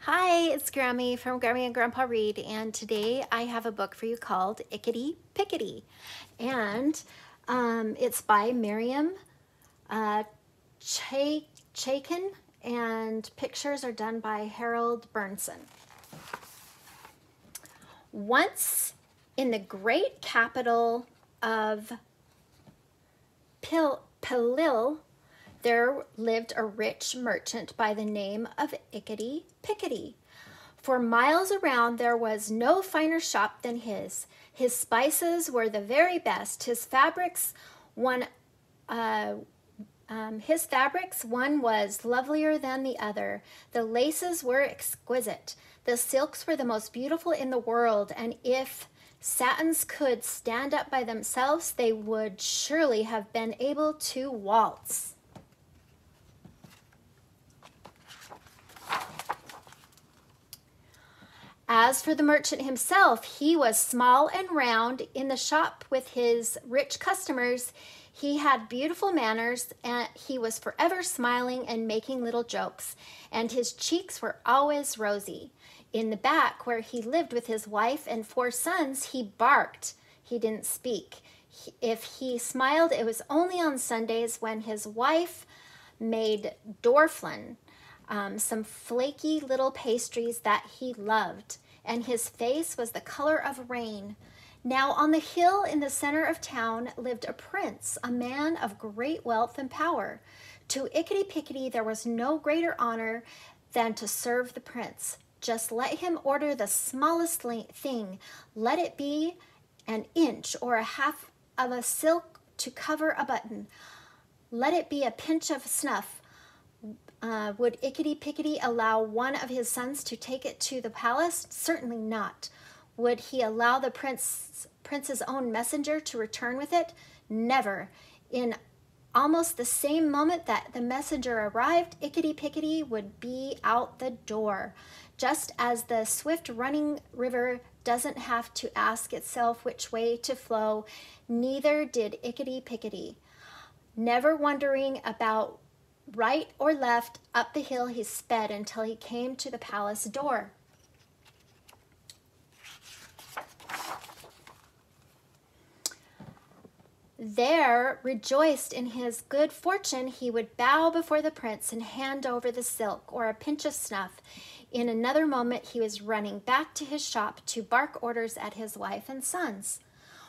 Hi, it's Grammy from Grammy and Grandpa Read, and today I have a book for you called Ittki Pittki, and it's by Miriam uh, Chaikin, and pictures are done by Harold Berson. Once in the great capital of Pilil, there lived a rich merchant by the name of Ittki Pittki. For miles around there was no finer shop than his. His spices were the very best. Uh, his fabrics, one was lovelier than the other. The laces were exquisite. The silks were the most beautiful in the world, and if satins could stand up by themselves, they would surely have been able to waltz. As for the merchant himself, he was small and round. In the shop with his rich customers, he had beautiful manners, and he was forever smiling and making little jokes, and his cheeks were always rosy. In the back, where he lived with his wife and 4 sons, he barked. He didn't speak. If he smiled, it was only on Sundays when his wife made dorflan, some flaky little pastries that he loved, and his face was the color of rain. Now on the hill in the center of town lived a prince, a man of great wealth and power. To Ittki Pittki there was no greater honor than to serve the prince. Just let him order the smallest thing. Let it be an inch or a half of a silk to cover a button. Let it be a pinch of snuff. Would Ittki Pittki allow one of his sons to take it to the palace? Certainly not. Would he allow the prince's own messenger to return with it? Never. In almost the same moment that the messenger arrived, Ittki Pittki would be out the door. Just as the swift running river doesn't have to ask itself which way to flow, neither did Ittki Pittki. Never wondering about right or left, up the hill he sped until he came to the palace door. There, rejoiced in his good fortune, he would bow before the prince and hand over the silk or a pinch of snuff. In another moment, he was running back to his shop to bark orders at his wife and sons.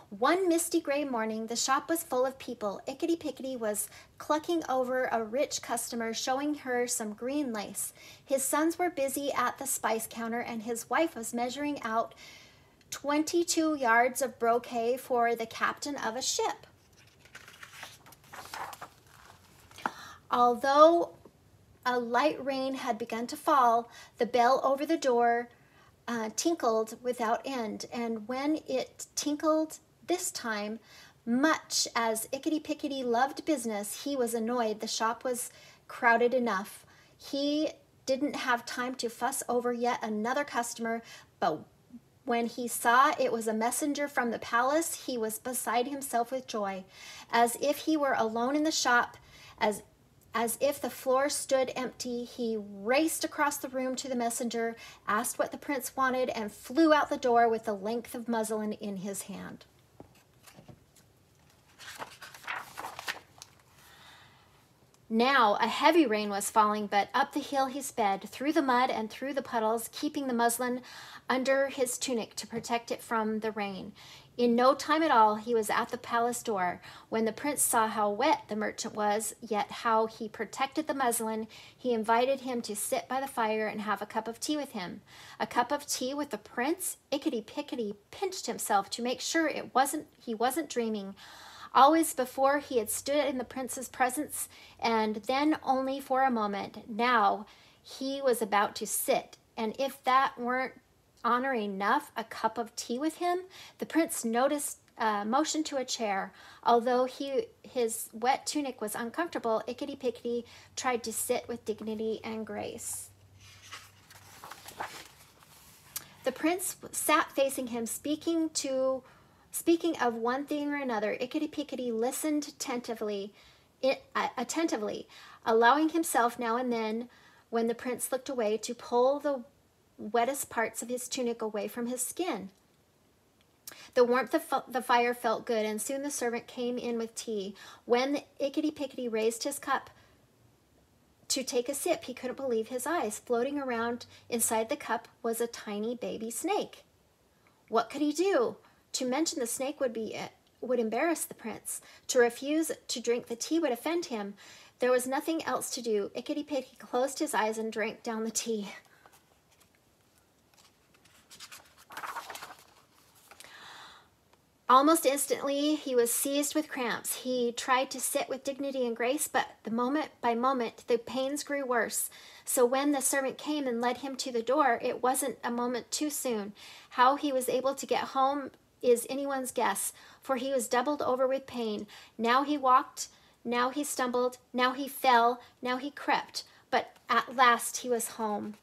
One misty gray morning, the shop was full of people. Ittki Pittki was clucking over a rich customer, showing her some green lace. His sons were busy at the spice counter, and his wife was measuring out 22 yards of brocade for the captain of a ship. Although a light rain had begun to fall, the bell over the door tinkled without end, and when it tinkled this time, much as Ittki Pittki loved business, he was annoyed. The shop was crowded enough. He didn't have time to fuss over yet another customer, but when he saw it was a messenger from the palace, he was beside himself with joy. As if he were alone in the shop, as if the floor stood empty, he raced across the room to the messenger, asked what the prince wanted, and flew out the door with the length of muslin in his hand. Now a heavy rain was falling, but up the hill he sped, through the mud and through the puddles, keeping the muslin under his tunic to protect it from the rain. In no time at all, he was at the palace door. When the prince saw how wet the merchant was, yet how he protected the muslin, he invited him to sit by the fire and have a cup of tea with him. A cup of tea with the prince? Ittki Pittki pinched himself to make sure he wasn't dreaming. Always before he had stood in the prince's presence, and then only for a moment. Now he was about to sit, and if that weren't honor enough, a cup of tea with him, the prince motioned to a chair. Although his wet tunic was uncomfortable, Ittki Pittki tried to sit with dignity and grace. The prince sat facing him, speaking of one thing or another. Ittki Pittki listened attentively, allowing himself now and then, when the prince looked away, to pull the wettest parts of his tunic away from his skin. The warmth of the fire felt good, and soon the servant came in with tea. When Ittki Pittki raised his cup to take a sip, he couldn't believe his eyes. Floating around inside the cup was a tiny baby snake. What could he do? To mention the snake would embarrass the prince. To refuse to drink the tea would offend him. There was nothing else to do. Ittki Pittki closed his eyes and drank down the tea. Almost instantly, he was seized with cramps. He tried to sit with dignity and grace, but moment by moment, the pains grew worse. So when the servant came and led him to the door, it wasn't a moment too soon. How he was able to get home is anyone's guess, for he was doubled over with pain. Now he walked, now he stumbled, now he fell, now he crept, but at last he was home.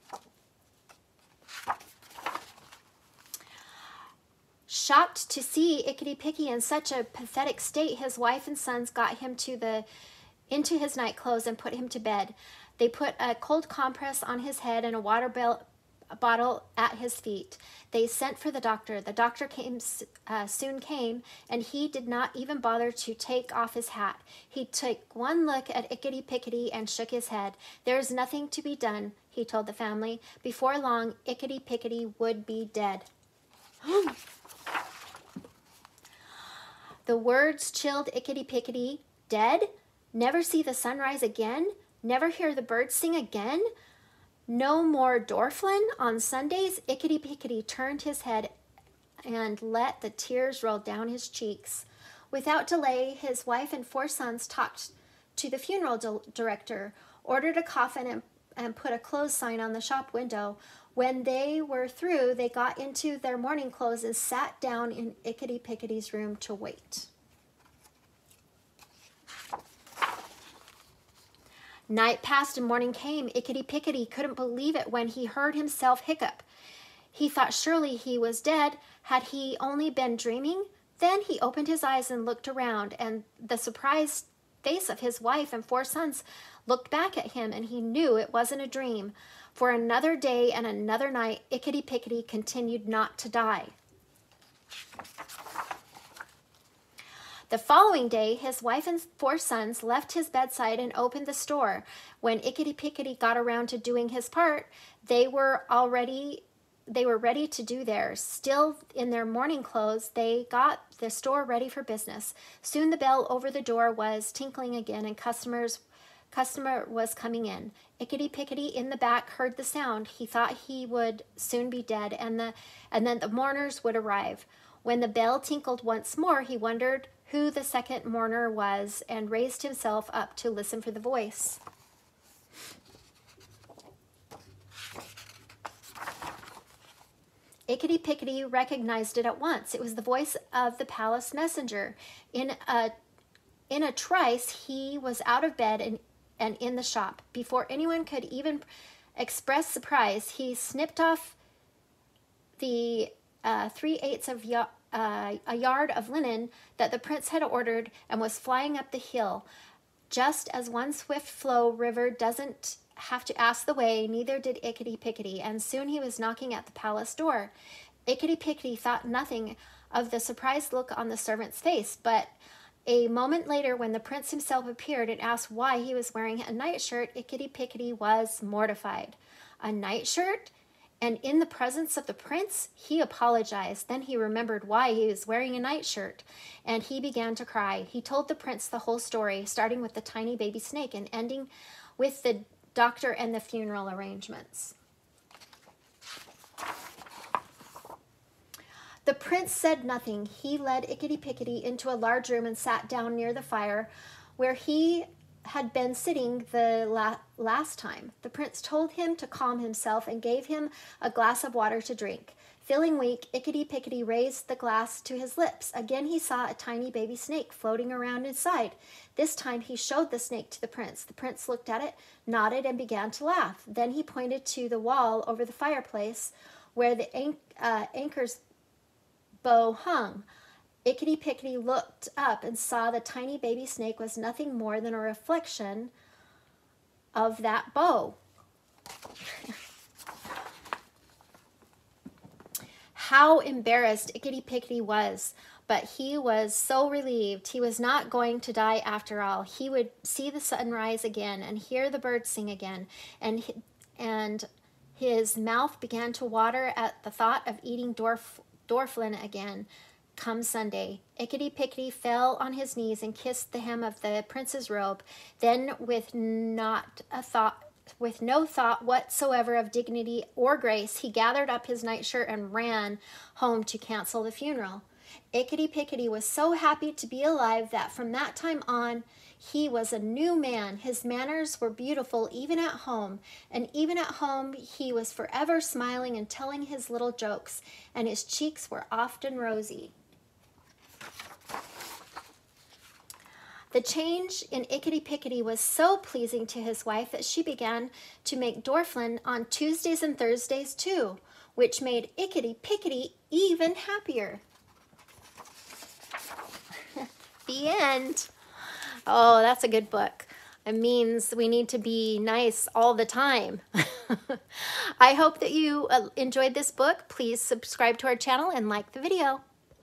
Shocked to see Ittki Pittki in such a pathetic state, his wife and sons got him into his night clothes and put him to bed. They put a cold compress on his head and a water bottle at his feet. They sent for the doctor. The doctor soon came, and he did not even bother to take off his hat. He took one look at Ittki Pittki and shook his head. "There is nothing to be done," he told the family. Before long, Ittki Pittki would be dead. The words chilled Ittki Pittki. Dead? Never see the sunrise again? Never hear the birds sing again? No more Dorflin on Sundays? Ittki Pittki turned his head and let the tears roll down his cheeks. Without delay, his wife and 4 sons talked to the funeral director, ordered a coffin, and put a close sign on the shop window. When they were through, they got into their mourning clothes and sat down in Ittki Pittki's room to wait. Night passed and morning came. Ittki Pittki couldn't believe it when he heard himself hiccup. He thought surely he was dead. Had he only been dreaming? Then he opened his eyes and looked around, and the surprised face of his wife and 4 sons looked back at him, and he knew it wasn't a dream. For another day and another night, Ittki Pittki continued not to die. The following day, his wife and 4 sons left his bedside and opened the store. When Ittki Pittki got around to doing his part, they were ready to do theirs. Still in their mourning clothes, they got the store ready for business. Soon the bell over the door was tinkling again, and customer was coming in. Ittki Pittki in the back heard the sound. He thought he would soon be dead, and then the mourners would arrive. When the bell tinkled once more, he wondered who the second mourner was and raised himself up to listen for the voice. Ittki Pittki recognized it at once. It was the voice of the palace messenger. In a trice, he was out of bed and in the shop. Before anyone could even express surprise, he snipped off the 3/8 of a yard of linen that the prince had ordered and was flying up the hill. Just as one swift flow river doesn't have to ask the way, neither did Ittki Pittki, and soon he was knocking at the palace door. Ittki Pittki thought nothing of the surprised look on the servant's face, but a moment later, when the prince himself appeared and asked why he was wearing a nightshirt, Ittki Pittki was mortified. A nightshirt? And in the presence of the prince? He apologized. Then he remembered why he was wearing a nightshirt, and he began to cry. He told the prince the whole story, starting with the tiny baby snake and ending with the doctor and the funeral arrangements. The prince said nothing. He led Ittki Pittki into a large room and sat down near the fire where he had been sitting the last time. The prince told him to calm himself and gave him a glass of water to drink. Feeling weak, Ittki Pittki raised the glass to his lips. Again he saw a tiny baby snake floating around inside. This time he showed the snake to the prince. The prince looked at it, nodded, and began to laugh. Then he pointed to the wall over the fireplace where the anchor's bow hung. Ittki Pittki looked up and saw the tiny baby snake was nothing more than a reflection of that bow. how embarrassed Ittki Pittki was, but he was so relieved. He was not going to die after all. He would see the sun rise again and hear the birds sing again, and his mouth began to water at the thought of eating Dorflin again. Come Sunday, Ittki Pittki fell on his knees and kissed the hem of the prince's robe. Then, with no thought whatsoever of dignity or grace, he gathered up his nightshirt and ran home to cancel the funeral. Ittki Pittki was so happy to be alive that from that time on, he was a new man. His manners were beautiful even at home, and even at home he was forever smiling and telling his little jokes, and his cheeks were often rosy. The change in Ittki Pittki was so pleasing to his wife that she began to make Dorflin on Tuesdays and Thursdays too, which made Ittki Pittki even happier. The end. Oh, that's a good book. It means we need to be nice all the time. I hope that you enjoyed this book. Please subscribe to our channel and like the video.